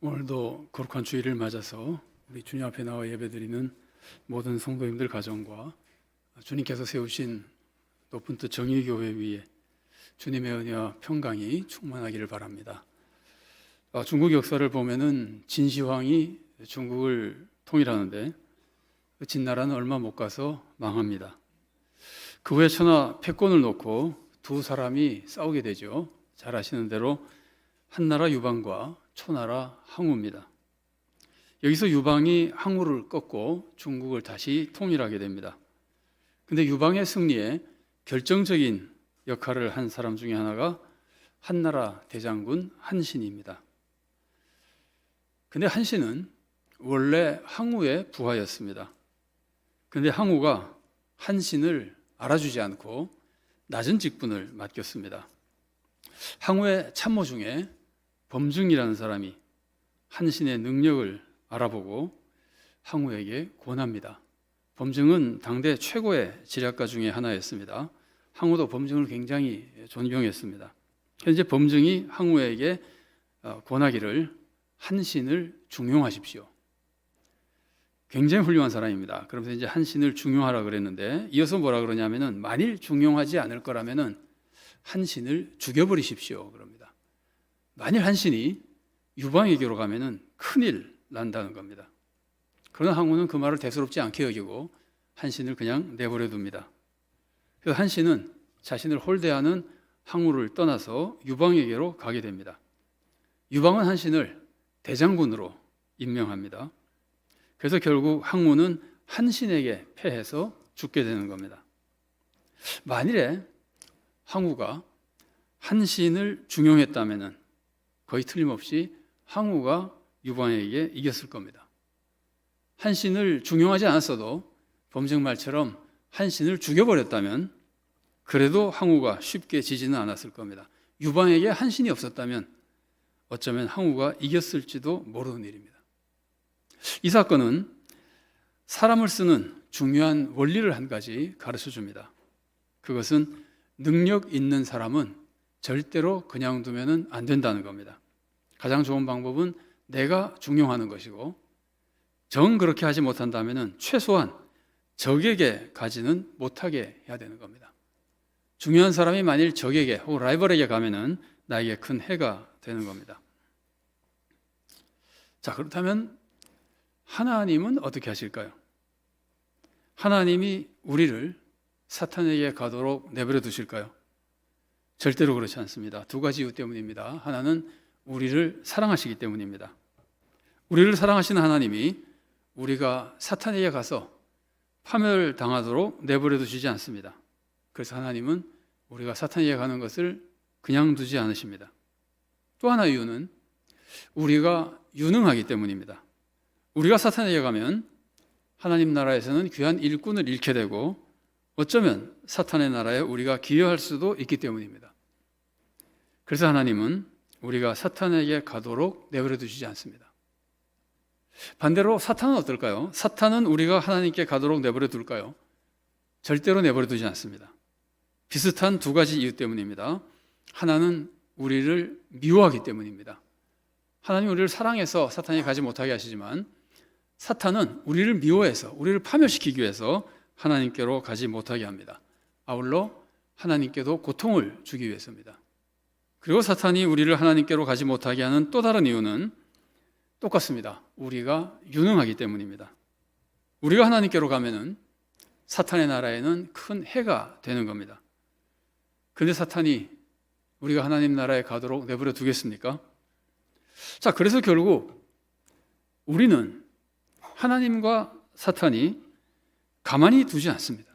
오늘도 거룩한 주일을 맞아서 우리 주님 앞에 나와 예배드리는 모든 성도님들 가정과 주님께서 세우신 높은 뜻 정의교회 위에 주님의 은혜와 평강이 충만하기를 바랍니다. 중국 역사를 보면은 진시황이 중국을 통일하는데 그 진나라는 얼마 못 가서 망합니다. 그 후에 천하 패권을 놓고 두 사람이 싸우게 되죠. 잘 아시는 대로 한나라 유방과 초나라 항우입니다. 여기서 유방이 항우를 꺾고 중국을 다시 통일하게 됩니다. 근데 유방의 승리에 결정적인 역할을 한 사람 중에 하나가 한나라 대장군 한신입니다. 근데 한신은 원래 항우의 부하였습니다. 근데 항우가 한신을 알아주지 않고 낮은 직분을 맡겼습니다. 항우의 참모 중에 범증이라는 사람이 한신의 능력을 알아보고 항우에게 권합니다. 범증은 당대 최고의 지략가 중에 하나였습니다. 항우도 범증을 굉장히 존경했습니다. 현재 범증이 항우에게 권하기를 한신을 중용하십시오. 굉장히 훌륭한 사람입니다. 그러면서 이제 한신을 중용하라 그랬는데 이어서 뭐라 그러냐면은 만일 중용하지 않을 거라면은 한신을 죽여버리십시오. 그럽니다. 만일 한신이 유방에게로 가면은 큰일 난다는 겁니다. 그러나 항우는 그 말을 대수롭지 않게 여기고 한신을 그냥 내버려 둡니다. 그래서 한신은 자신을 홀대하는 항우를 떠나서 유방에게로 가게 됩니다. 유방은 한신을 대장군으로 임명합니다. 그래서 결국 항우는 한신에게 패해서 죽게 되는 겁니다. 만일에 항우가 한신을 중용했다면 거의 틀림없이 항우가 유방에게 이겼을 겁니다. 한신을 중용하지 않았어도 범증말처럼 한신을 죽여버렸다면 그래도 항우가 쉽게 지지는 않았을 겁니다. 유방에게 한신이 없었다면 어쩌면 항우가 이겼을지도 모르는 일입니다. 이 사건은 사람을 쓰는 중요한 원리를 한 가지 가르쳐 줍니다. 그것은 능력 있는 사람은 절대로 그냥 두면 안 된다는 겁니다. 가장 좋은 방법은 내가 중용하는 것이고 정 그렇게 하지 못한다면 최소한 적에게 가지는 못하게 해야 되는 겁니다. 중요한 사람이 만일 적에게 혹은 라이벌에게 가면은 나에게 큰 해가 되는 겁니다. 자, 그렇다면 하나님은 어떻게 하실까요? 하나님이 우리를 사탄에게 가도록 내버려 두실까요? 절대로 그렇지 않습니다. 두 가지 이유 때문입니다. 하나는 우리를 사랑하시기 때문입니다. 우리를 사랑하시는 하나님이 우리가 사탄에게 가서 파멸당하도록 내버려 두시지 않습니다. 그래서 하나님은 우리가 사탄에게 가는 것을 그냥 두지 않으십니다. 또 하나 이유는 우리가 유능하기 때문입니다. 우리가 사탄에게 가면 하나님 나라에서는 귀한 일꾼을 잃게 되고 어쩌면 사탄의 나라에 우리가 기여할 수도 있기 때문입니다. 그래서 하나님은 우리가 사탄에게 가도록 내버려 두시지 않습니다. 반대로 사탄은 어떨까요? 사탄은 우리가 하나님께 가도록 내버려 둘까요? 절대로 내버려 두지 않습니다. 비슷한 두 가지 이유 때문입니다. 하나는 우리를 미워하기 때문입니다. 하나님 우리를 사랑해서 사탄이 가지 못하게 하시지만 사탄은 우리를 미워해서 우리를 파멸시키기 위해서 하나님께로 가지 못하게 합니다. 아울러 하나님께도 고통을 주기 위해서입니다. 그리고 사탄이 우리를 하나님께로 가지 못하게 하는 또 다른 이유는 똑같습니다. 우리가 유능하기 때문입니다. 우리가 하나님께로 가면은 사탄의 나라에는 큰 해가 되는 겁니다. 그런데 사탄이 우리가 하나님 나라에 가도록 내버려 두겠습니까? 자, 그래서 결국 우리는 하나님과 사탄이 가만히 두지 않습니다.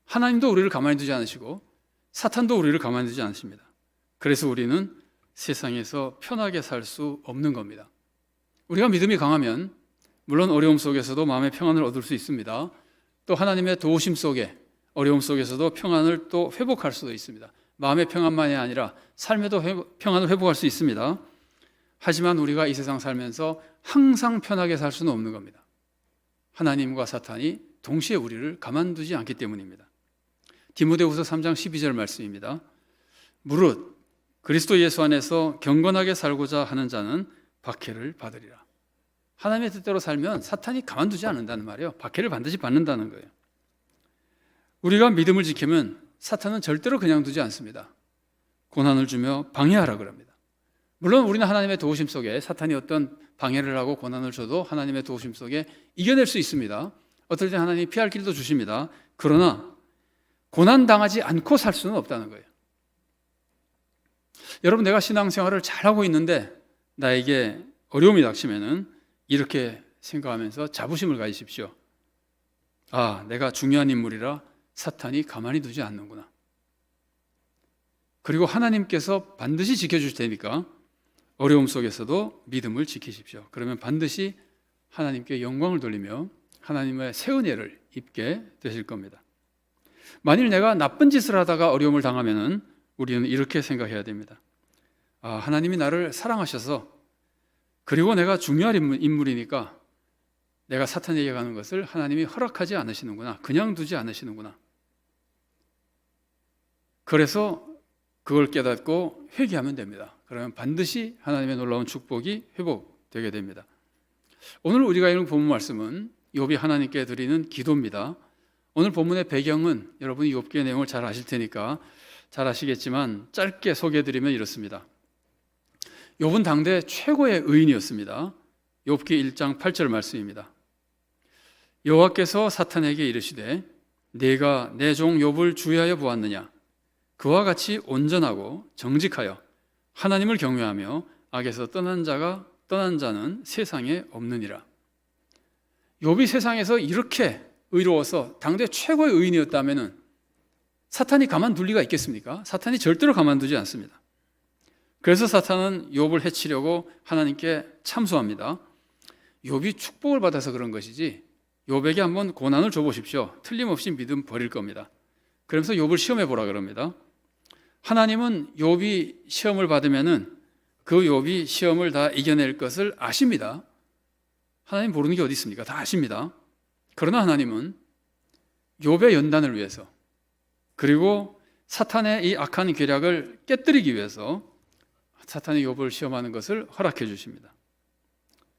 하나님도 우리를 가만히 두지 않으시고 사탄도 우리를 가만히 두지 않으십니다. 그래서 우리는 세상에서 편하게 살 수 없는 겁니다. 우리가 믿음이 강하면 물론 어려움 속에서도 마음의 평안을 얻을 수 있습니다. 또 하나님의 도우심 속에 어려움 속에서도 평안을 또 회복할 수도 있습니다. 마음의 평안만이 아니라 삶에도 평안을 회복할 수 있습니다. 하지만 우리가 이 세상 살면서 항상 편하게 살 수는 없는 겁니다. 하나님과 사탄이 동시에 우리를 가만두지 않기 때문입니다. 디모데후서 3장 12절 말씀입니다. 무릇 그리스도 예수 안에서 경건하게 살고자 하는 자는 박해를 받으리라. 하나님의 뜻대로 살면 사탄이 가만두지 않는다는 말이에요. 박해를 반드시 받는다는 거예요. 우리가 믿음을 지키면 사탄은 절대로 그냥 두지 않습니다. 고난을 주며 방해하라 그럽니다. 물론 우리는 하나님의 도우심 속에 사탄이 어떤 방해를 하고 고난을 줘도 하나님의 도우심 속에 이겨낼 수 있습니다. 어떨 때 하나님이 피할 길도 주십니다. 그러나 고난당하지 않고 살 수는 없다는 거예요. 여러분, 내가 신앙생활을 잘하고 있는데 나에게 어려움이 닥치면은 이렇게 생각하면서 자부심을 가지십시오. 아, 내가 중요한 인물이라 사탄이 가만히 두지 않는구나. 그리고 하나님께서 반드시 지켜주실 테니까 어려움 속에서도 믿음을 지키십시오. 그러면 반드시 하나님께 영광을 돌리며 하나님의 새 은혜를 입게 되실 겁니다. 만일 내가 나쁜 짓을 하다가 어려움을 당하면은 우리는 이렇게 생각해야 됩니다. 아, 하나님이 나를 사랑하셔서 그리고 내가 중요한 인물이니까 내가 사탄에게 가는 것을 하나님이 허락하지 않으시는구나. 그냥 두지 않으시는구나. 그래서 그걸 깨닫고 회개하면 됩니다. 그러면 반드시 하나님의 놀라운 축복이 회복되게 됩니다. 오늘 우리가 읽은 본문 말씀은 욥이 하나님께 드리는 기도입니다. 오늘 본문의 배경은 여러분이 욥기의 내용을 잘 아실 테니까 잘 아시겠지만 짧게 소개해드리면 이렇습니다. 욥은 당대 최고의 의인이었습니다. 욥기 1장 8절 말씀입니다. 여호와께서 사탄에게 이르시되 네가 내 종 욥을 주의하여 보았느냐? 그와 같이 온전하고 정직하여 하나님을 경외하며 악에서 떠난 자는 세상에 없느니라. 욥이 세상에서 이렇게 의로워서 당대 최고의 의인이었다면 사탄이 가만둘 리가 있겠습니까? 사탄이 절대로 가만두지 않습니다. 그래서 사탄은 욥을 해치려고 하나님께 참소합니다. 욥이 축복을 받아서 그런 것이지 욥에게 한번 고난을 줘보십시오. 틀림없이 믿음 버릴 겁니다. 그러면서 욥을 시험해 보라 그럽니다. 하나님은 욥이 시험을 받으면은 그 욥이 시험을 다 이겨낼 것을 아십니다. 하나님 모르는 게 어디 있습니까? 다 아십니다. 그러나 하나님은 욥의 연단을 위해서 그리고 사탄의 이 악한 계략을 깨뜨리기 위해서 사탄이 욥을 시험하는 것을 허락해 주십니다.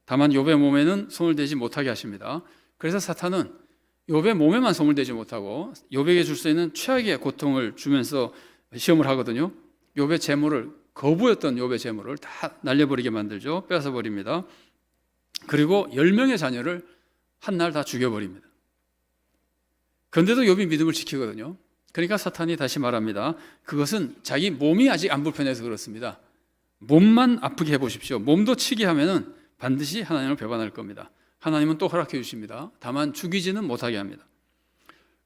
다만 욥의 몸에는 손을 대지 못하게 하십니다. 그래서 사탄은 욥의 몸에만 손을 대지 못하고 욥에게 줄 수 있는 최악의 고통을 주면서 시험을 하거든요. 욥의 재물을 거부했던 욥의 재물을 다 날려버리게 만들죠. 뺏어버립니다. 그리고 10명의 자녀를 한날 다 죽여버립니다. 그런데도 욥이 믿음을 지키거든요. 그러니까 사탄이 다시 말합니다. 그것은 자기 몸이 아직 안 불편해서 그렇습니다. 몸만 아프게 해보십시오. 몸도 치게 하면은 반드시 하나님을 배반할 겁니다. 하나님은 또 허락해 주십니다. 다만 죽이지는 못하게 합니다.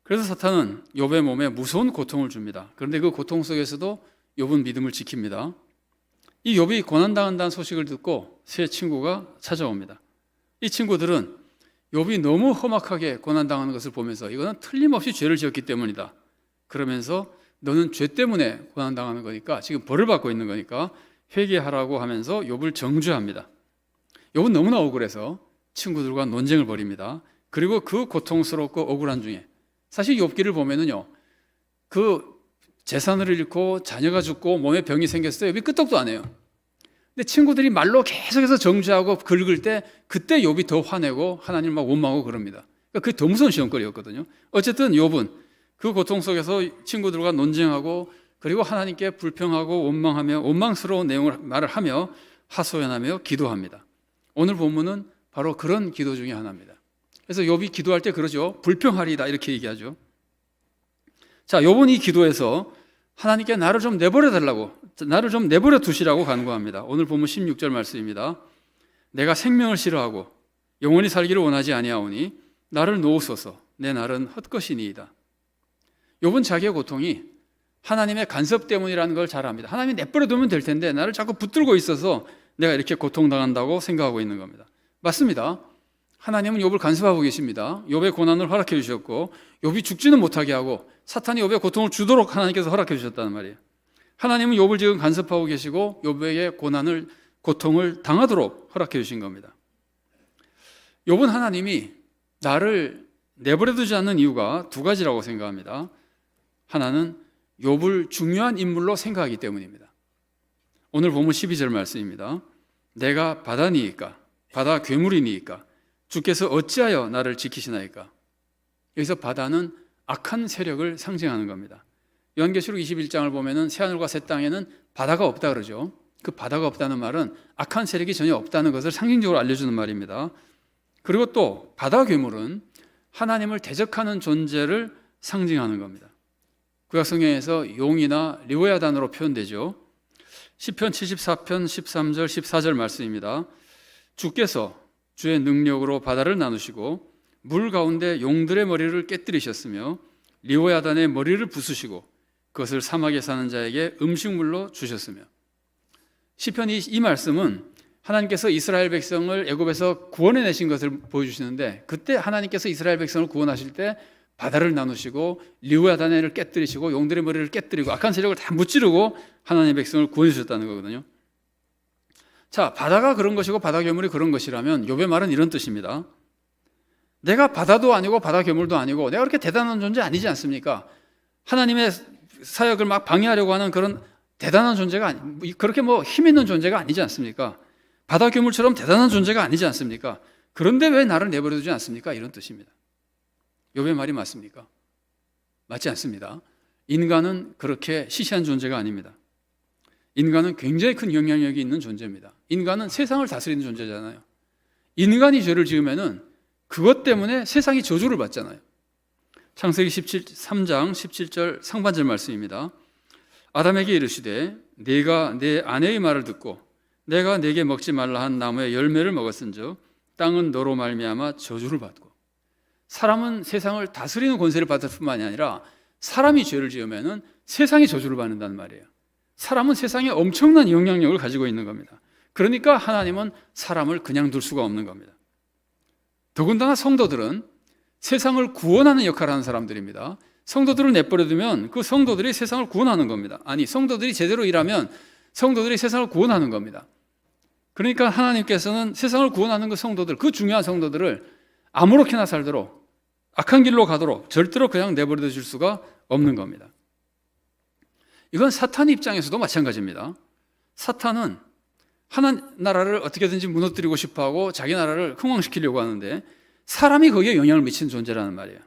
그래서 사탄은 욥의 몸에 무서운 고통을 줍니다. 그런데 그 고통 속에서도 욥은 믿음을 지킵니다. 이 욥이 고난당한다는 소식을 듣고 세 친구가 찾아옵니다. 이 친구들은 욥이 너무 험악하게 고난당하는 것을 보면서 이거는 틀림없이 죄를 지었기 때문이다. 그러면서 너는 죄 때문에 고난당하는 거니까 지금 벌을 받고 있는 거니까 회개하라고 하면서 욥을 정죄합니다. 욥은 너무나 억울해서 친구들과 논쟁을 벌입니다. 그리고 그 고통스럽고 억울한 중에 사실 욥기를 보면은요, 그 재산을 잃고 자녀가 죽고 몸에 병이 생겼어요. 욥이 끄떡도 안 해요. 근데 친구들이 말로 계속해서 정죄하고 긁을 때 그때 욥이 더 화내고 하나님을 막 원망하고 그럽니다. 그러니까 그게 더 무서운 시험거리였거든요. 어쨌든 욥은 그 고통 속에서 친구들과 논쟁하고 그리고 하나님께 불평하고 원망하며 원망스러운 내용을 말을 하며 하소연하며 기도합니다. 오늘 본문은 바로 그런 기도 중에 하나입니다. 그래서 욥이 기도할 때 그러죠. 불평하리이다 이렇게 얘기하죠. 자, 욥은 이 기도에서 하나님께 나를 좀 내버려 달라고, 나를 좀 내버려 두시라고 간구합니다. 오늘 본문 16절 말씀입니다. 내가 생명을 싫어하고 영원히 살기를 원하지 아니하오니 나를 놓으소서. 내 날은 헛것이니이다. 욥은 자기의 고통이 하나님의 간섭 때문이라는 걸 잘 압니다. 하나님이 내버려 두면 될 텐데 나를 자꾸 붙들고 있어서 내가 이렇게 고통당한다고 생각하고 있는 겁니다. 맞습니다. 하나님은 욥을 간섭하고 계십니다. 욥의 고난을 허락해 주셨고 욥이 죽지는 못하게 하고 사탄이 욥의 고통을 주도록 하나님께서 허락해 주셨다는 말이에요. 하나님은 욥을 지금 간섭하고 계시고 욥에게 고통을 당하도록 허락해 주신 겁니다. 욥은 하나님이 나를 내버려 두지 않는 이유가 두 가지라고 생각합니다. 하나는 욥을 중요한 인물로 생각하기 때문입니다. 오늘 본문 12절 말씀입니다. 내가 바다니이까 바다 괴물이니이까 주께서 어찌하여 나를 지키시나이까. 여기서 바다는 악한 세력을 상징하는 겁니다. 요한계시록 21장을 보면은 새하늘과 새 땅에는 바다가 없다 그러죠. 그 바다가 없다는 말은 악한 세력이 전혀 없다는 것을 상징적으로 알려주는 말입니다. 그리고 또 바다 괴물은 하나님을 대적하는 존재를 상징하는 겁니다. 구약성경에서 용이나 리오야단으로 표현되죠. 시편 74편 13절 14절 말씀입니다. 주께서 주의 능력으로 바다를 나누시고 물 가운데 용들의 머리를 깨뜨리셨으며 리오야단의 머리를 부수시고 그것을 사막에 사는 자에게 음식물로 주셨으며. 시편 이 말씀은 하나님께서 이스라엘 백성을 애굽에서 구원해 내신 것을 보여주시는데, 그때 하나님께서 이스라엘 백성을 구원하실 때 바다를 나누시고 리오야단을 깨뜨리시고 용들의 머리를 깨뜨리고 악한 세력을 다 무찌르고 하나님의 백성을 구원해 주셨다는 거거든요. 자, 바다가 그런 것이고 바다 괴물이 그런 것이라면 욥의 말은 이런 뜻입니다. 내가 바다도 아니고 바다 괴물도 아니고 내가 그렇게 대단한 존재 아니지 않습니까? 하나님의 사역을 막 방해하려고 하는 그런 대단한 존재가 그렇게 힘 있는 존재가 아니지 않습니까? 바다 괴물처럼 대단한 존재가 아니지 않습니까? 그런데 왜 나를 내버려 두지 않습니까? 이런 뜻입니다. 욥의 말이 맞습니까? 맞지 않습니다. 인간은 그렇게 시시한 존재가 아닙니다. 인간은 굉장히 큰 영향력이 있는 존재입니다. 인간은 세상을 다스리는 존재잖아요. 인간이 죄를 지으면은 그것 때문에 세상이 저주를 받잖아요. 창세기 3장 17절 상반절 말씀입니다. 아담에게 이르시되 네가 내 아내의 말을 듣고 내가 네게 먹지 말라 한 나무의 열매를 먹었은즉 땅은 너로 말미암아 저주를 받고. 사람은 세상을 다스리는 권세를 받을 뿐만이 아니라 사람이 죄를 지으면은 세상이 저주를 받는다는 말이에요. 사람은 세상에 엄청난 영향력을 가지고 있는 겁니다. 그러니까 하나님은 사람을 그냥 둘 수가 없는 겁니다. 더군다나 성도들은 세상을 구원하는 역할을 하는 사람들입니다. 성도들을 내버려두면 그 성도들이 세상을 구원하는 겁니다. 아니, 성도들이 제대로 일하면 성도들이 세상을 구원하는 겁니다. 그러니까 하나님께서는 세상을 구원하는 그 성도들, 그 중요한 성도들을 아무렇게나 살도록 악한 길로 가도록 절대로 그냥 내버려 줄 수가 없는 겁니다. 이건 사탄 입장에서도 마찬가지입니다. 사탄은 하나님 나라를 어떻게든지 무너뜨리고 싶어하고 자기 나라를 흥왕시키려고 하는데 사람이 거기에 영향을 미치는 존재라는 말이에요.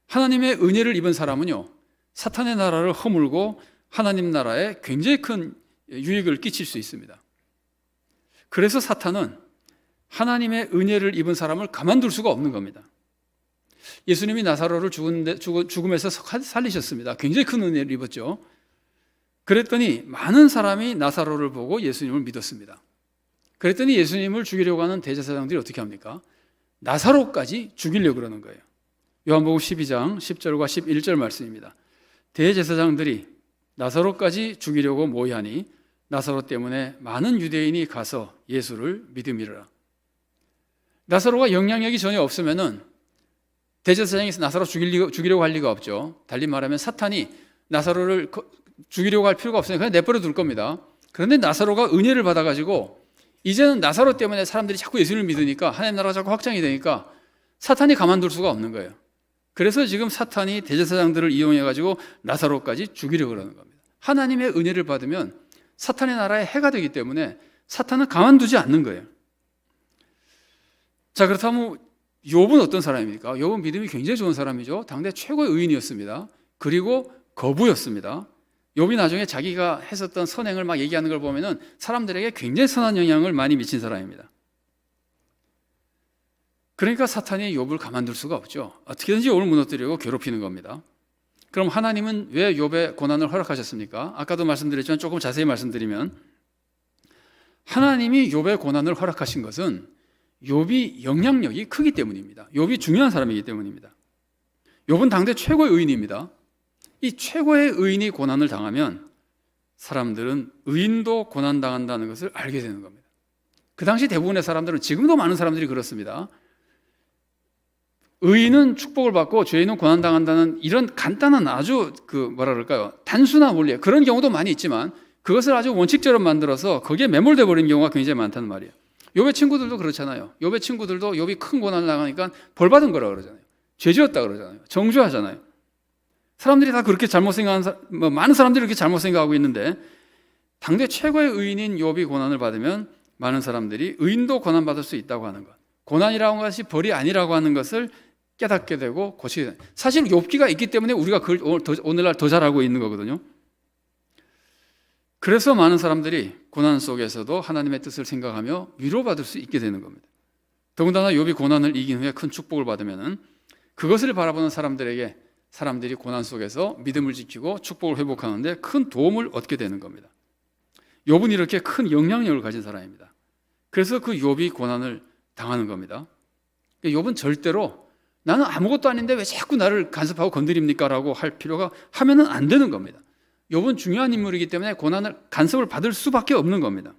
하나님의 은혜를 입은 사람은요, 사탄의 나라를 허물고 하나님 나라에 굉장히 큰 유익을 끼칠 수 있습니다. 그래서 사탄은 하나님의 은혜를 입은 사람을 가만둘 수가 없는 겁니다. 예수님이 나사로를 죽음에서 살리셨습니다. 굉장히 큰 은혜를 입었죠. 그랬더니 많은 사람이 나사로를 보고 예수님을 믿었습니다. 그랬더니 예수님을 죽이려고 하는 대제사장들이 어떻게 합니까? 나사로까지 죽이려고 그러는 거예요. 요한복음 12장 10절과 11절 말씀입니다. 대제사장들이 나사로까지 죽이려고 모의하니 나사로 때문에 많은 유대인이 가서 예수를 믿음이라. 나사로가 영향력이 전혀 없으면은 대제사장이 나사로 죽이려고 할 리가 없죠. 달리 말하면 사탄이 나사로를 죽이려고 할 필요가 없으니까 그냥 내버려 둘 겁니다. 그런데 나사로가 은혜를 받아가지고 이제는 나사로 때문에 사람들이 자꾸 예수를 믿으니까 하나님 나라가 자꾸 확장이 되니까 사탄이 가만둘 수가 없는 거예요. 그래서 지금 사탄이 대제사장들을 이용해가지고 나사로까지 죽이려고 그러는 겁니다. 하나님의 은혜를 받으면 사탄의 나라에 해가 되기 때문에 사탄은 가만두지 않는 거예요. 자, 그렇다면 욥은 어떤 사람입니까? 욥은 믿음이 굉장히 좋은 사람이죠. 당대 최고의 의인이었습니다. 그리고 거부였습니다. 욥이 나중에 자기가 했었던 선행을 막 얘기하는 걸 보면은 사람들에게 굉장히 선한 영향을 많이 미친 사람입니다. 그러니까 사탄이 욥을 가만둘 수가 없죠. 어떻게든지 욥을 무너뜨리고 괴롭히는 겁니다. 그럼 하나님은 왜 욥의 고난을 허락하셨습니까? 아까도 말씀드렸지만 조금 자세히 말씀드리면 하나님이 욥의 고난을 허락하신 것은 욥이 영향력이 크기 때문입니다. 욥이 중요한 사람이기 때문입니다. 욥은 당대 최고의 의인입니다. 이 최고의 의인이 고난을 당하면 사람들은 의인도 고난당한다는 것을 알게 되는 겁니다. 그 당시 대부분의 사람들은, 지금도 많은 사람들이 그렇습니다. 의인은 축복을 받고 죄인은 고난당한다는 이런 간단한 아주 단순한 원리, 그런 경우도 많이 있지만 그것을 아주 원칙처럼 만들어서 거기에 매몰돼 버리는 경우가 굉장히 많다는 말이에요. 욥의 친구들도 그렇잖아요. 욥의 친구들도 욥이 큰 고난을 당하니까 벌 받은 거라고 그러잖아요. 죄 지었다 그러잖아요. 정죄하잖아요. 사람들이 다 그렇게 잘못 생각하는 많은 사람들이 그렇게 잘못 생각하고 있는데 당대 최고의 의인인 욥이 고난을 받으면 많은 사람들이 의인도 고난받을 수 있다고 하는 것, 고난이라는 것이 벌이 아니라고 하는 것을 깨닫게 되고 고치게 됩니다. 사실 욥기가 있기 때문에 우리가 그걸 오늘날 더 잘 알고 있는 거거든요. 그래서 많은 사람들이 고난 속에서도 하나님의 뜻을 생각하며 위로받을 수 있게 되는 겁니다. 더군다나 욥이 고난을 이긴 후에 큰 축복을 받으면은 그것을 바라보는 사람들에게 사람들이 고난 속에서 믿음을 지키고 축복을 회복하는데 큰 도움을 얻게 되는 겁니다. 욥은 이렇게 큰 영향력을 가진 사람입니다. 그래서 그 욥이 고난을 당하는 겁니다. 욥은 절대로 나는 아무것도 아닌데 왜 자꾸 나를 간섭하고 건드립니까? 라고 할 필요가 하면은 안 되는 겁니다. 욥은 중요한 인물이기 때문에 고난을 간섭을 받을 수밖에 없는 겁니다.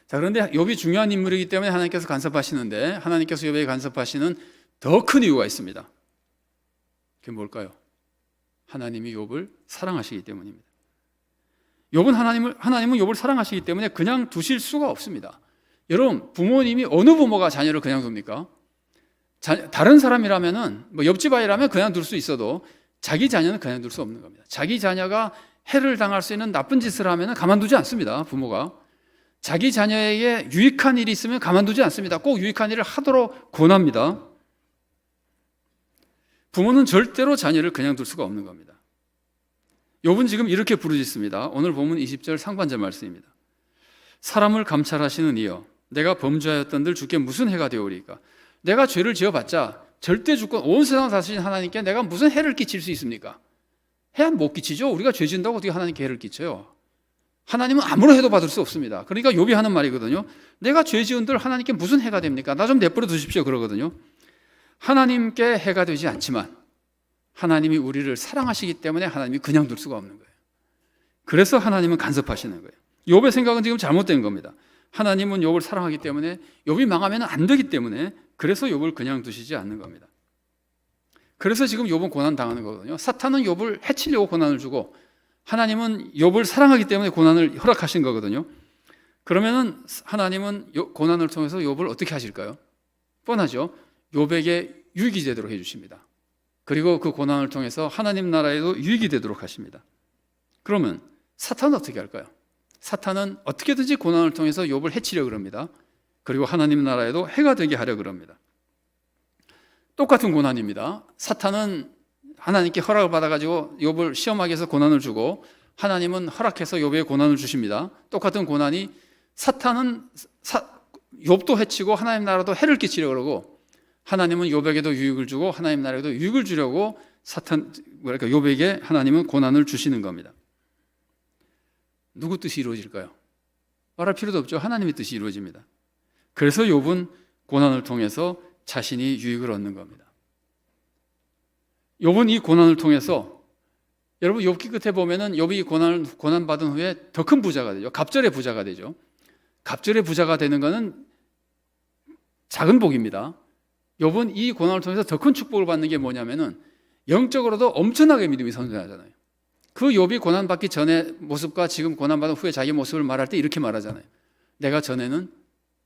자, 그런데 욥이 중요한 인물이기 때문에 하나님께서 간섭하시는데 하나님께서 욥에게 간섭하시는 더 큰 이유가 있습니다. 그게 뭘까요? 하나님이 욥을 사랑하시기 때문입니다. 하나님은 욥을 사랑하시기 때문에 그냥 두실 수가 없습니다. 여러분, 부모님이 어느 부모가 자녀를 그냥 둡니까? 다른 사람이라면은 옆집 아이라면 그냥 둘 수 있어도 자기 자녀는 그냥 둘 수 없는 겁니다. 자기 자녀가 해를 당할 수 있는 나쁜 짓을 하면 가만두지 않습니다. 부모가 자기 자녀에게 유익한 일이 있으면 가만두지 않습니다. 꼭 유익한 일을 하도록 권합니다. 부모는 절대로 자녀를 그냥 둘 수가 없는 겁니다. 욥은 지금 이렇게 부르짖습니다. 오늘 본문 20절 상반절 말씀입니다. 사람을 감찰하시는 이여, 내가 범죄하였던들 주께 무슨 해가 되오리까? 내가 죄를 지어봤자 절대 주권 온 세상 다스리신 하나님께 내가 무슨 해를 끼칠 수 있습니까? 해 못 끼치죠. 우리가 죄 지은다고 어떻게 하나님께 해를 끼쳐요? 하나님은 아무런 해도 받을 수 없습니다. 그러니까 욥이 하는 말이거든요. 내가 죄 지은들 하나님께 무슨 해가 됩니까? 나 좀 내버려 두십시오. 그러거든요. 하나님께 해가 되지 않지만 하나님이 우리를 사랑하시기 때문에 하나님이 그냥 둘 수가 없는 거예요. 그래서 하나님은 간섭하시는 거예요. 욥의 생각은 지금 잘못된 겁니다. 하나님은 욥을 사랑하기 때문에 욥이 망하면 안 되기 때문에 그래서 욥을 그냥 두시지 않는 겁니다. 그래서 지금 욥은 고난 당하는 거거든요. 사탄은 욥을 해치려고 고난을 주고 하나님은 욥을 사랑하기 때문에 고난을 허락하신 거거든요. 그러면은 하나님은 고난을 통해서 욥을 어떻게 하실까요? 뻔하죠. 욥에게 유익이 되도록 해주십니다. 그리고 그 고난을 통해서 하나님 나라에도 유익이 되도록 하십니다. 그러면 사탄은 어떻게 할까요? 사탄은 어떻게든지 고난을 통해서 욥을 해치려고 합니다. 그리고 하나님 나라에도 해가 되게 하려고 합니다. 똑같은 고난입니다. 사탄은 하나님께 허락을 받아가지고 욥을 시험하기 위해서 고난을 주고 하나님은 허락해서 욥에게 고난을 주십니다. 똑같은 고난이 사탄은 욥도 해치고 하나님 나라도 해를 끼치려고 그러고 하나님은 욥에게도 유익을 주고 하나님 나라에도 유익을 주려고 욥에게 하나님은 고난을 주시는 겁니다. 누구 뜻이 이루어질까요? 말할 필요도 없죠. 하나님의 뜻이 이루어집니다. 그래서 욥은 고난을 통해서 자신이 유익을 얻는 겁니다. 욥은 이 고난을 통해서 여러분 욥기 끝에 보면은 욥이 고난 받은 후에 더 큰 부자가 되죠. 갑절의 부자가 되죠. 갑절의 부자가 되는 것은 작은 복입니다. 욥은 이 고난을 통해서 더 큰 축복을 받는 게 뭐냐면은 영적으로도 엄청나게 믿음이 선전하잖아요. 그 욥이 고난 받기 전의 모습과 지금 고난 받은 후에 자기 모습을 말할 때 이렇게 말하잖아요. 내가 전에는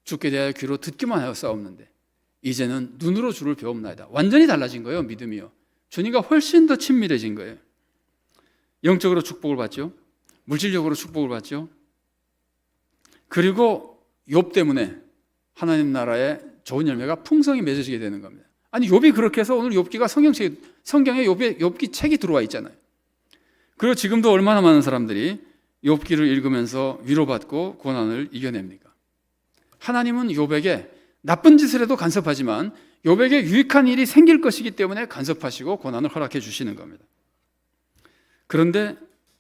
주께 대하여 귀로 듣기만 하여 싸웠는데 이제는 눈으로 주를 배웁나이다. 완전히 달라진 거예요. 믿음이요. 주님과 훨씬 더 친밀해진 거예요. 영적으로 축복을 받죠. 물질적으로 축복을 받죠. 그리고 욥 때문에 하나님 나라에 좋은 열매가 풍성히 맺어지게 되는 겁니다. 아니 욥이 그렇게 해서 오늘 욥기가 성경에 욥기 책이 들어와 있잖아요. 그리고 지금도 얼마나 많은 사람들이 욥기를 읽으면서 위로받고 고난을 이겨냅니까? 하나님은 욥에게 나쁜 짓을 해도 간섭하지만 욥에게 유익한 일이 생길 것이기 때문에 간섭하시고 고난을 허락해 주시는 겁니다. 그런데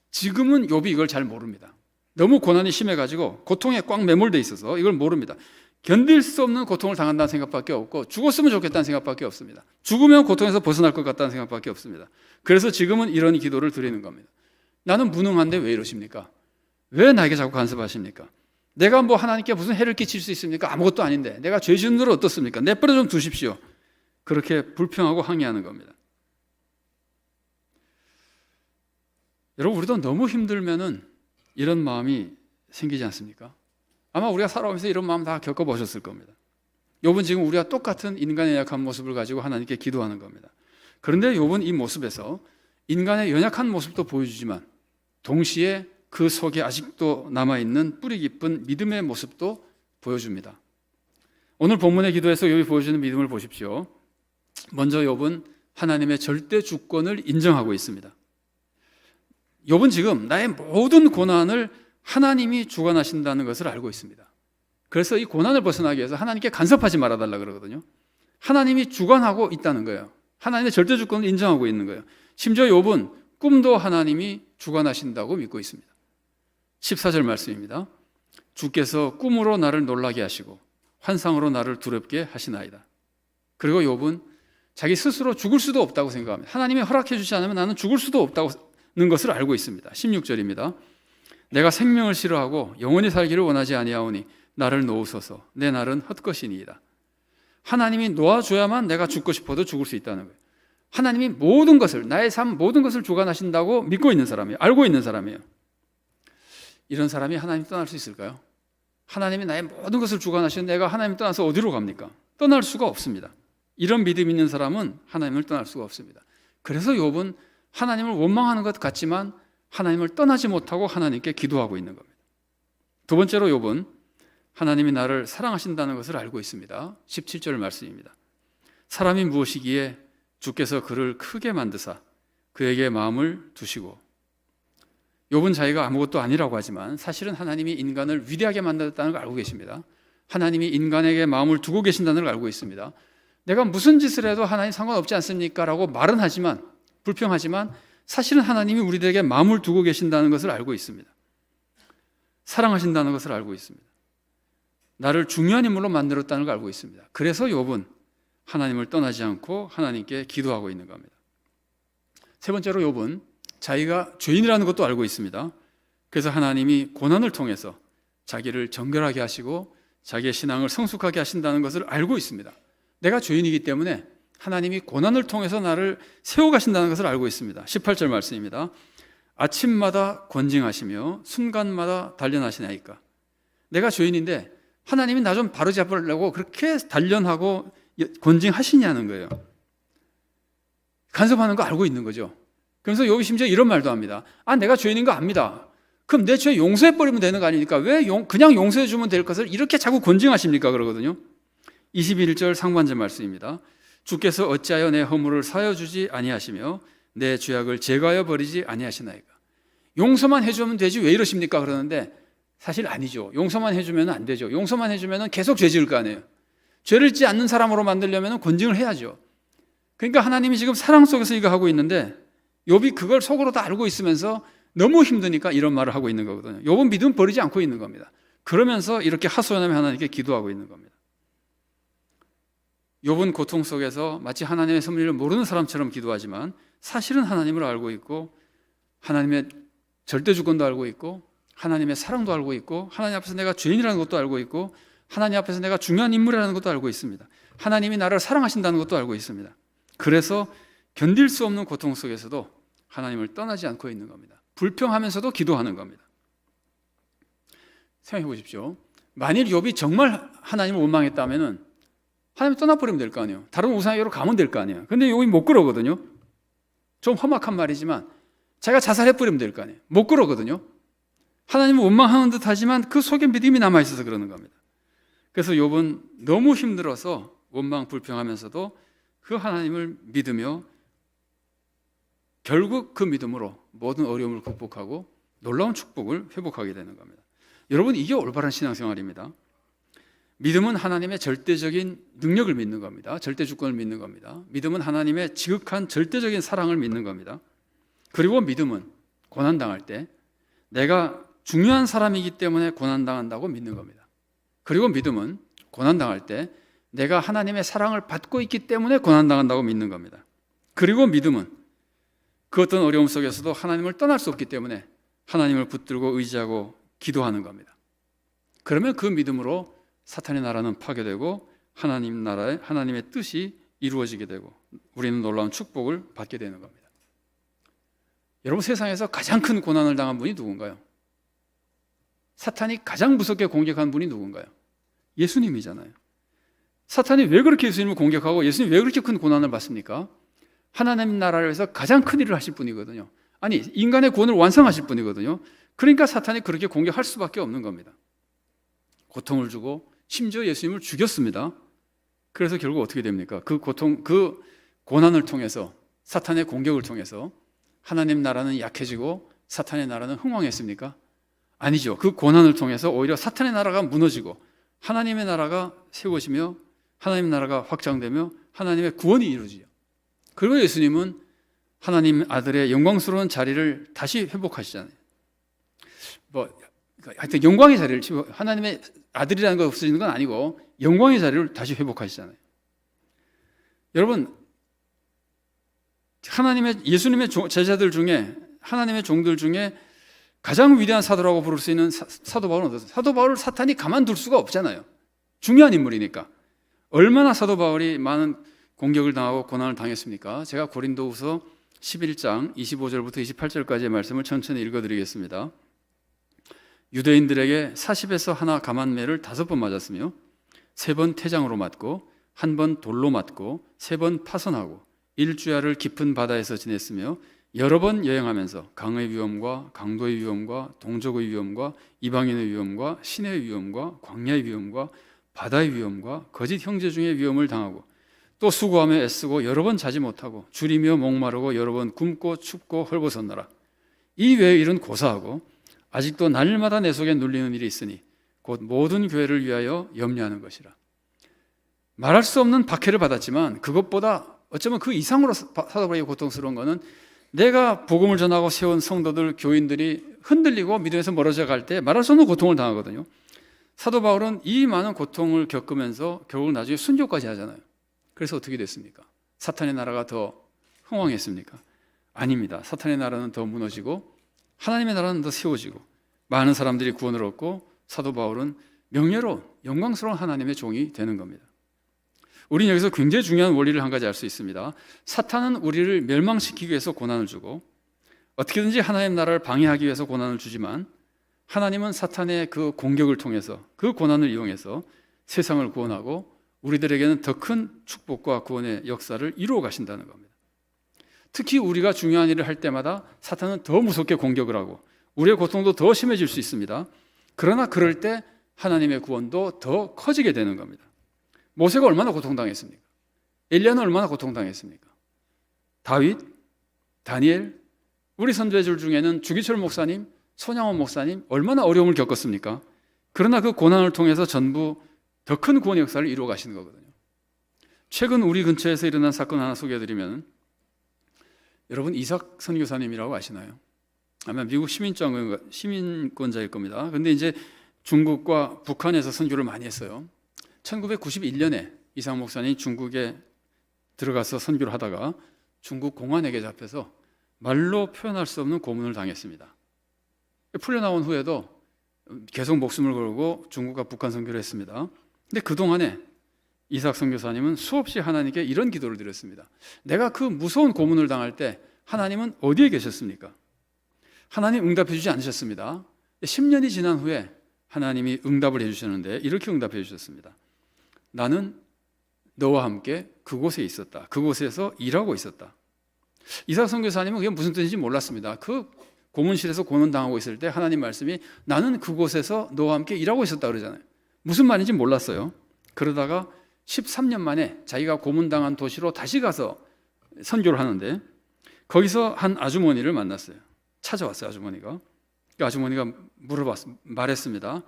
지금은 욥이 이걸 잘 모릅니다. 너무 고난이 심해가지고 고통에 꽉 매몰돼 있어서 이걸 모릅니다. 견딜 수 없는 고통을 당한다는 생각밖에 없고 죽었으면 좋겠다는 생각밖에 없습니다. 죽으면 고통에서 벗어날 것 같다는 생각밖에 없습니다. 그래서 지금은 이런 기도를 드리는 겁니다. 나는 무능한데 왜 이러십니까? 왜 나에게 자꾸 간섭하십니까? 내가 뭐 하나님께 무슨 해를 끼칠 수 있습니까? 아무것도 아닌데 내가 죄 지은 들 어떻습니까? 내버려 좀 두십시오. 그렇게 불평하고 항의하는 겁니다. 여러분 우리도 너무 힘들면은 이런 마음이 생기지 않습니까? 아마 우리가 살아오면서 이런 마음 다 겪어보셨을 겁니다. 욥은 지금 우리가 똑같은 인간의 연약한 모습을 가지고 하나님께 기도하는 겁니다. 그런데 욥은 이 모습에서 인간의 연약한 모습도 보여주지만 동시에 그 속에 아직도 남아있는 뿌리 깊은 믿음의 모습도 보여줍니다. 오늘 본문의 기도에서 욥이 보여주는 믿음을 보십시오. 먼저 욥은 하나님의 절대 주권을 인정하고 있습니다. 욥은 지금 나의 모든 고난을 하나님이 주관하신다는 것을 알고 있습니다. 그래서 이 고난을 벗어나기 위해서 하나님께 간섭하지 말아달라 그러거든요. 하나님이 주관하고 있다는 거예요. 하나님의 절대 주권을 인정하고 있는 거예요. 심지어 욥은 꿈도 하나님이 주관하신다고 믿고 있습니다. 14절 말씀입니다. 주께서 꿈으로 나를 놀라게 하시고 환상으로 나를 두렵게 하시나이다. 그리고 욥은 자기 스스로 죽을 수도 없다고 생각합니다. 하나님이 허락해 주지 않으면 나는 죽을 수도 없다는 것을 알고 있습니다. 16절입니다. 내가 생명을 싫어하고 영원히 살기를 원하지 아니하오니 나를 놓으소서. 내 날은 헛것이니이다. 하나님이 놓아줘야만 내가 죽고 싶어도 죽을 수 있다는 거예요. 하나님이 모든 것을, 나의 삶 모든 것을 주관하신다고 믿고 있는 사람이에요. 알고 있는 사람이에요. 이런 사람이 하나님 떠날 수 있을까요? 하나님이 나의 모든 것을 주관하시는데 내가 하나님 떠나서 어디로 갑니까? 떠날 수가 없습니다. 이런 믿음 있는 사람은 하나님을 떠날 수가 없습니다. 그래서 욥은 하나님을 원망하는 것 같지만 하나님을 떠나지 못하고 하나님께 기도하고 있는 겁니다. 두 번째로 욥은 하나님이 나를 사랑하신다는 것을 알고 있습니다. 17절 말씀입니다. 사람이 무엇이기에 주께서 그를 크게 만드사 그에게 마음을 두시고. 욥은 자기가 아무것도 아니라고 하지만 사실은 하나님이 인간을 위대하게 만들었다는 걸 알고 계십니다. 하나님이 인간에게 마음을 두고 계신다는 걸 알고 있습니다. 내가 무슨 짓을 해도 하나님 상관없지 않습니까? 라고 말은 하지만, 불평하지만 사실은 하나님이 우리들에게 마음을 두고 계신다는 것을 알고 있습니다. 사랑하신다는 것을 알고 있습니다. 나를 중요한 인물로 만들었다는 걸 알고 있습니다. 그래서 욥은 하나님을 떠나지 않고 하나님께 기도하고 있는 겁니다. 세 번째로 욥은 자기가 죄인이라는 것도 알고 있습니다. 그래서 하나님이 고난을 통해서 자기를 정결하게 하시고 자기의 신앙을 성숙하게 하신다는 것을 알고 있습니다. 내가 죄인이기 때문에 하나님이 고난을 통해서 나를 세워가신다는 것을 알고 있습니다. 18절 말씀입니다. 아침마다 권징하시며 순간마다 단련하시나이까. 내가 죄인인데 하나님이 나 좀 바로잡으려고 그렇게 단련하고 권징하시냐는 거예요. 간섭하는 거 알고 있는 거죠. 그래서 욥이 심지어 이런 말도 합니다. 내가 죄인인 거 압니다. 그럼 내 죄 용서해버리면 되는 거 아닙니까? 왜 그냥 용서해주면 될 것을 이렇게 자꾸 권징하십니까? 그러거든요. 21절 상반절 말씀입니다. 주께서 어찌하여 내 허물을 사여주지 아니하시며 내 죄악을 제거하여 버리지 아니하시나이까. 용서만 해주면 되지 왜 이러십니까? 그러는데 사실 아니죠. 용서만 해주면 안 되죠. 용서만 해주면 계속 죄 지을 거 아니에요. 죄를 짓지 않는 사람으로 만들려면 권징을 해야죠. 그러니까 하나님이 지금 사랑 속에서 이거 하고 있는데 욥이 그걸 속으로 다 알고 있으면서 너무 힘드니까 이런 말을 하고 있는 거거든요. 욥은 믿음 버리지 않고 있는 겁니다. 그러면서 이렇게 하소연하며 하나님께 기도하고 있는 겁니다. 욥은 고통 속에서 마치 하나님의 섭리를 모르는 사람처럼 기도하지만 사실은 하나님을 알고 있고 하나님의 절대 주권도 알고 있고 하나님의 사랑도 알고 있고 하나님 앞에서 내가 죄인이라는 것도 알고 있고 하나님 앞에서 내가 중요한 인물이라는 것도 알고 있습니다. 하나님이 나를 사랑하신다는 것도 알고 있습니다. 그래서 견딜 수 없는 고통 속에서도 하나님을 떠나지 않고 있는 겁니다. 불평하면서도 기도하는 겁니다. 생각해 보십시오. 만일 욥이 정말 하나님을 원망했다면 하나님 떠나버리면 될 거 아니에요. 다른 우상에게로 가면 될 거 아니에요. 근데 욥이 못 그러거든요. 좀 험악한 말이지만 자기가 자살해버리면 될 거 아니에요. 못 그러거든요. 하나님을 원망하는 듯 하지만 그 속에 믿음이 남아있어서 그러는 겁니다. 그래서 욥은 너무 힘들어서 원망 불평하면서도 그 하나님을 믿으며 결국 그 믿음으로 모든 어려움을 극복하고 놀라운 축복을 회복하게 되는 겁니다. 여러분, 이게 올바른 신앙생활입니다. 믿음은 하나님의 절대적인 능력을 믿는 겁니다. 절대 주권을 믿는 겁니다. 믿음은 하나님의 지극한 절대적인 사랑을 믿는 겁니다. 그리고 믿음은 고난당할 때 내가 중요한 사람이기 때문에 고난당한다고 믿는 겁니다. 그리고 믿음은 고난당할 때 내가 하나님의 사랑을 받고 있기 때문에 고난당한다고 믿는 겁니다. 그리고 믿음은 그 어떤 어려움 속에서도 하나님을 떠날 수 없기 때문에 하나님을 붙들고 의지하고 기도하는 겁니다. 그러면 그 믿음으로 사탄의 나라는 파괴되고 하나님의 뜻이 이루어지게 되고 우리는 놀라운 축복을 받게 되는 겁니다. 여러분, 세상에서 가장 큰 고난을 당한 분이 누군가요? 사탄이 가장 무섭게 공격한 분이 누군가요? 예수님이잖아요. 사탄이 왜 그렇게 예수님을 공격하고 예수님이 왜 그렇게 큰 고난을 받습니까? 하나님 나라를 위해서 가장 큰 일을 하실 분이거든요. 아니, 인간의 구원을 완성하실 분이거든요. 그러니까 사탄이 그렇게 공격할 수밖에 없는 겁니다. 고통을 주고 심지어 예수님을 죽였습니다. 그래서 결국 어떻게 됩니까? 그 고통, 그 고난을 통해서, 사탄의 공격을 통해서 하나님 나라는 약해지고 사탄의 나라는 흥왕했습니까? 아니죠. 그 고난을 통해서 오히려 사탄의 나라가 무너지고 하나님의 나라가 세워지며 하나님의 나라가 확장되며 하나님의 구원이 이루어지죠. 그리고 예수님은 하나님 아들의 영광스러운 자리를 다시 회복하시잖아요. 하여튼 영광의 자리를, 하나님의 아들이라는 거 없어지는 건 아니고 영광의 자리를 다시 회복하시잖아요. 여러분, 예수님의 제자들 중에, 하나님의 종들 중에 가장 위대한 사도라고 부를 수 있는 사도 바울은 어떠세요? 사도 바울을 사탄이 가만둘 수가 없잖아요. 중요한 인물이니까. 얼마나 사도 바울이 많은 공격을 당하고 고난을 당했습니까? 제가 고린도후서 11장 25절부터 28절까지의 말씀을 천천히 읽어드리겠습니다. 유대인들에게 40에서 하나 감한매를 5번 맞았으며 3번 태장으로 맞고 1번 돌로 맞고 3번 파선하고 일주야를 깊은 바다에서 지냈으며 여러 번 여행하면서 강의 위험과 강도의 위험과 동족의 위험과 이방인의 위험과 신의 위험과 광야의 위험과 바다의 위험과 거짓 형제 중의 위험을 당하고 또 수고하며 애쓰고 여러 번 자지 못하고 줄이며 목마르고 여러 번 굶고 춥고 헐벗었노라. 이 외의 일은 고사하고 아직도 날마다 내 속에 눌리는 일이 있으니 곧 모든 교회를 위하여 염려하는 것이라. 말할 수 없는 박해를 받았지만 그것보다 어쩌면 그 이상으로 사도 바울이 고통스러운 것은 내가 복음을 전하고 세운 성도들, 교인들이 흔들리고 믿음에서 멀어져 갈 때 말할 수 없는 고통을 당하거든요. 사도 바울은 이 많은 고통을 겪으면서 결국 나중에 순교까지 하잖아요. 그래서 어떻게 됐습니까? 사탄의 나라가 더 흥왕했습니까? 아닙니다. 사탄의 나라는 더 무너지고 하나님의 나라는 더 세워지고 많은 사람들이 구원을 얻고 사도 바울은 명예로운 영광스러운 하나님의 종이 되는 겁니다. 우리는 여기서 굉장히 중요한 원리를 한 가지 알 수 있습니다. 사탄은 우리를 멸망시키기 위해서 고난을 주고 어떻게든지 하나님의 나라를 방해하기 위해서 고난을 주지만 하나님은 사탄의 그 공격을 통해서 그 고난을 이용해서 세상을 구원하고 우리들에게는 더 큰 축복과 구원의 역사를 이루어 가신다는 겁니다. 특히 우리가 중요한 일을 할 때마다 사탄은 더 무섭게 공격을 하고 우리의 고통도 더 심해질 수 있습니다. 그러나 그럴 때 하나님의 구원도 더 커지게 되는 겁니다. 모세가 얼마나 고통당했습니까? 엘리야는 얼마나 고통당했습니까? 다윗, 다니엘, 우리 선배들 중에는 주기철 목사님, 손양원 목사님 얼마나 어려움을 겪었습니까? 그러나 그 고난을 통해서 전부 더 큰 구원의 역사를 이루어 가시는 거거든요. 최근 우리 근처에서 일어난 사건 하나 소개해드리면, 여러분 이삭 선교사님이라고 아시나요? 아마 미국 시민권자일 겁니다. 그런데 이제 중국과 북한에서 선교를 많이 했어요. 1991년에 이삭 목사님이 중국에 들어가서 선교를 하다가 중국 공안에게 잡혀서 말로 표현할 수 없는 고문을 당했습니다. 풀려나온 후에도 계속 목숨을 걸고 중국과 북한 선교를 했습니다. 근데 그동안에 이삭 선교사님은 수없이 하나님께 이런 기도를 드렸습니다. 내가 그 무서운 고문을 당할 때 하나님은 어디에 계셨습니까? 하나님 응답해 주지 않으셨습니다. 10년이 지난 후에 하나님이 응답을 해주셨는데 이렇게 응답해 주셨습니다. 나는 너와 함께 그곳에 있었다. 그곳에서 일하고 있었다. 이삭 선교사님은 그게 무슨 뜻인지 몰랐습니다. 그 고문실에서 고문당하고 있을 때 하나님 말씀이 나는 그곳에서 너와 함께 일하고 있었다 그러잖아요. 무슨 말인지 몰랐어요. 그러다가 13년 만에 자기가 고문당한 도시로 다시 가서 선교를 하는데 거기서 한 아주머니를 만났어요. 찾아왔어요. 아주머니가. 그 아주머니가 말했습니다.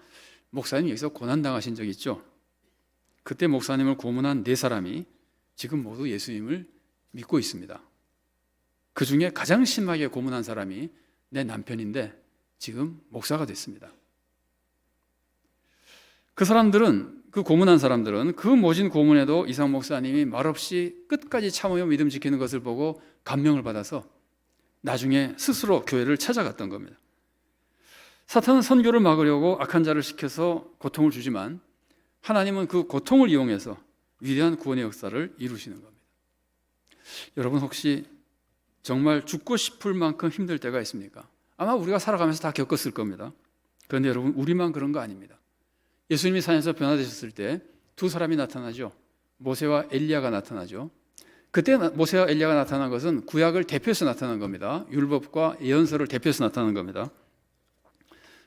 목사님 여기서 고난당하신 적 있죠? 그때 목사님을 고문한 4사람이 지금 모두 예수님을 믿고 있습니다. 그 중에 가장 심하게 고문한 사람이 내 남편인데 지금 목사가 됐습니다. 그 사람들은, 그 고문한 사람들은 그 모진 고문에도 이삭 목사님이 말없이 끝까지 참으며 믿음 지키는 것을 보고 감명을 받아서 나중에 스스로 교회를 찾아갔던 겁니다. 사탄은 선교를 막으려고 악한 자를 시켜서 고통을 주지만 하나님은 그 고통을 이용해서 위대한 구원의 역사를 이루시는 겁니다. 여러분 혹시 정말 죽고 싶을 만큼 힘들 때가 있습니까? 아마 우리가 살아가면서 다 겪었을 겁니다. 그런데 여러분 우리만 그런 거 아닙니다. 예수님이 산에서 변화되셨을 때 2사람이 나타나죠. 모세와 엘리야가 나타나죠. 그때 모세와 엘리야가 나타난 것은 구약을 대표해서 나타난 겁니다. 율법과 예언서를 대표해서 나타난 겁니다.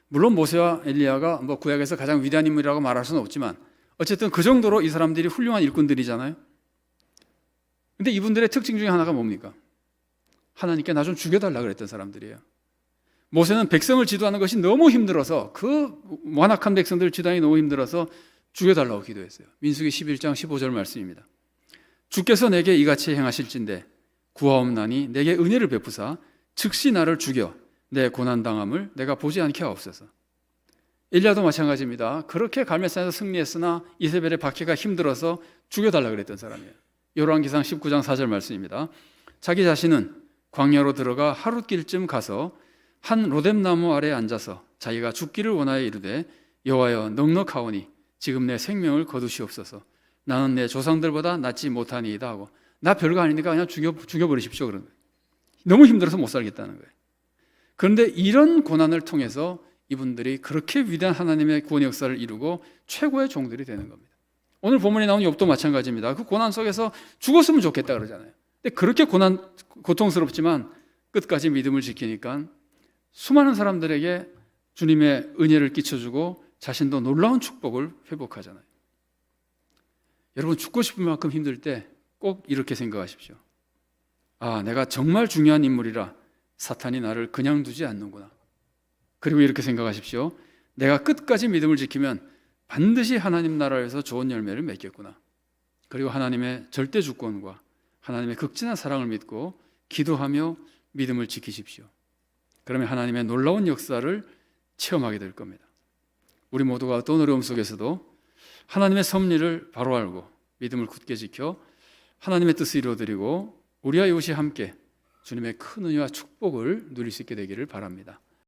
물론 모세와 엘리야가 뭐 구약에서 가장 위대한 인물이라고 말할 수는 없지만 어쨌든 그 정도로 이 사람들이 훌륭한 일꾼들이잖아요. 근데 이분들의 특징 중에 하나가 뭡니까? 하나님께 나 좀 죽여달라 그랬던 사람들이에요. 모세는 백성을 지도하는 것이 너무 힘들어서, 그 완악한 백성들 지도하기 너무 힘들어서 죽여달라고 기도했어요. 민수기 11장 15절 말씀입니다. 주께서 내게 이같이 행하실진대 구하옵나니 내게 은혜를 베푸사 즉시 나를 죽여 내 고난당함을 내가 보지 않게 하옵소서. 엘리야도 마찬가지입니다. 그렇게 갈멜산에서 승리했으나 이세벨의 박해가 힘들어서 죽여달라 그랬던 사람이에요. 열왕기상 19장 4절 말씀입니다. 자기 자신은 광야로 들어가 하룻길쯤 가서 한 로뎀나무 아래에 앉아서 자기가 죽기를 원하여 이르되 여호와여 넉넉하오니 지금 내 생명을 거두시옵소서. 나는 내 조상들보다 낫지 못하니이다 하고, 나 별거 아니니까 그냥 죽여버리십시오 그런 거예요. 너무 힘들어서 못 살겠다는 거예요. 그런데 이런 고난을 통해서 이분들이 그렇게 위대한 하나님의 구원의 역사를 이루고 최고의 종들이 되는 겁니다. 오늘 본문에 나온 욥도 마찬가지입니다. 그 고난 속에서 죽었으면 좋겠다 그러잖아요. 근데 그렇게 고통스럽지만 끝까지 믿음을 지키니까 수많은 사람들에게 주님의 은혜를 끼쳐주고 자신도 놀라운 축복을 회복하잖아요. 여러분, 죽고 싶은 만큼 힘들 때 꼭 이렇게 생각하십시오. 아, 내가 정말 중요한 인물이라 사탄이 나를 그냥 두지 않는구나. 그리고 이렇게 생각하십시오. 내가 끝까지 믿음을 지키면 반드시 하나님 나라에서 좋은 열매를 맺겠구나. 그리고 하나님의 절대 주권과 하나님의 극진한 사랑을 믿고 기도하며 믿음을 지키십시오. 그러면 하나님의 놀라운 역사를 체험하게 될 겁니다. 우리 모두가 어떤 어려움 속에서도 하나님의 섭리를 바로 알고 믿음을 굳게 지켜 하나님의 뜻을 이루어드리고 우리와 이웃이 함께 주님의 큰 은혜와 축복을 누릴 수 있게 되기를 바랍니다.